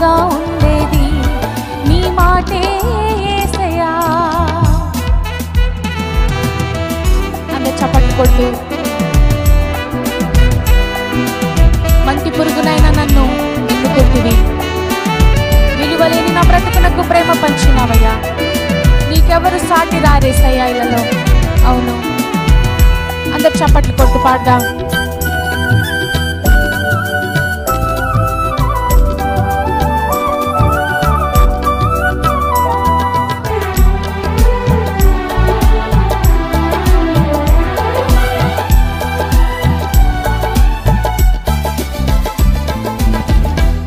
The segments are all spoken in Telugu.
నిలకడగా ఉండేది నీ మాటే యేసయ్యా. అందరు చప్పట్లు కొట్టు. మంటి పురుగునైనా నన్ను ఎన్నుకుంటివి, విలువలేని నా బ్రతుకునకు ప్రేమ పంచినావయ్యా. నీకెవరు సాటి రారేసయ్యా ఇళ్ళలో. అవును, అందరు చప్పట్లు కొట్టు పాడదాం.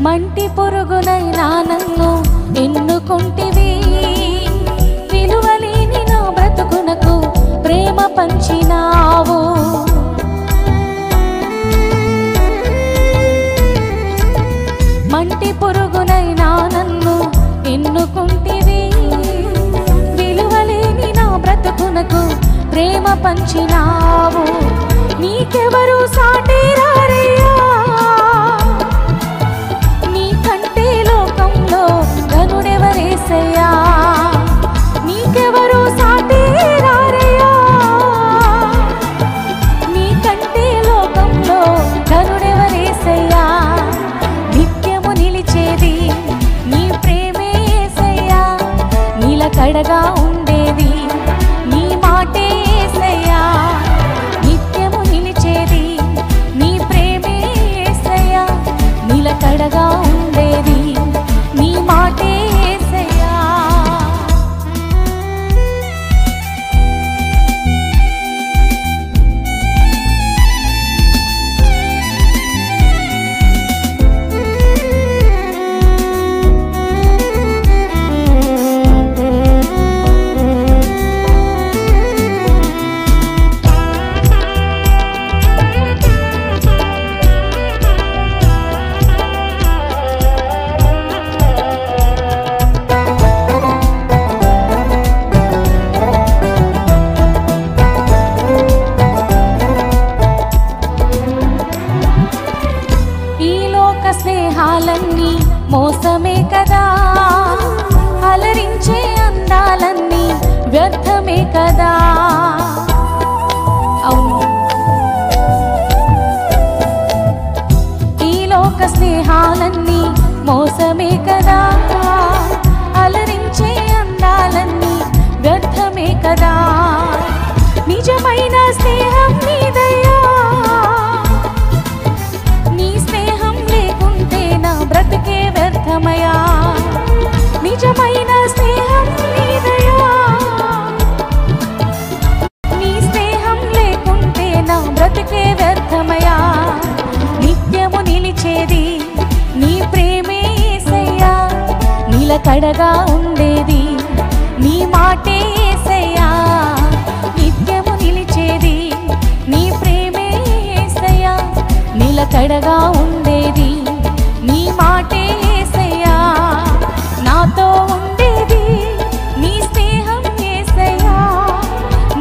మంటి పురుగునైనా నన్ను ఎన్నుకుంటివి, విలువలేని నా బ్రతుకునకు ప్రేమ పంచినావు. మంటి పురుగునైనా నన్ను ఎన్నుకుంటివి, విలువలేని నా బ్రతుకునకు ప్రేమ పంచినావు. నీకెవరు సాటి రారయ్యా, ఘనుడెవరేసయ్యా. నీకెవరు సాటి రారయ్యా, నీకంటే లోకంలో ఘనుడెవరేసయ్యా. నిత్యము నిలిచేది నీ ప్రేమే యేసయ్యా, నిలకడగా ఉండేది నీ మాటే యేసయ్యా. నిత్యము నిలిచేది నీ ప్రేమే యేసయ్యా, నిలకడగా ఉండేది నీ మాటే యేసయ్యా. స్నేహాలన్నీ మోసమే కదా, అలరించే అందాలన్నీ వ్యర్థమే కదా. అవును, ఈ లోక స్నేహాలన్నీ మోసమే కదా, అలరించే అందాలన్నీ వ్యర్థమే కదా. నిజమైన స్నేహం నీదయ్యా, బ్రతుకే వ్యర్థమయా. నిజమైన స్నేహం నీదయా, నీ స్నేహం లేకుంటే నా బ్రతుకే వ్యర్థమయా. నిత్యము నిలిచేది నీ ప్రేమే యేసయ్యా, నిలకడగా ఉండేది నీ మాటే యేసయ్యా. నిత్యము నిలిచేది నీ ప్రేమే యేసయ్యా, నిలకడగా ఉండేది నీ మాటే యేసయ్యా. నాతో ఉండేది నీ స్నేహం యేసయ్యా,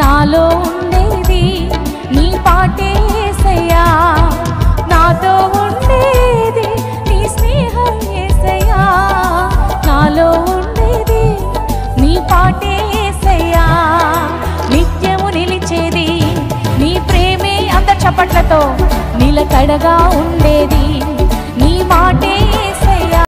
నాలో ఉండేది నీ పాటే యేసయ్యా. నాతో ఉండేది నీ స్నేహం యేసయ్యా, నాలో ఉండేది నీ పాటే యేసయ్యా. నిత్యము నిలిచేది నీ ప్రేమే. అందరి చప్పట్లతో నిలకడగా ఉండేది నీ మాటే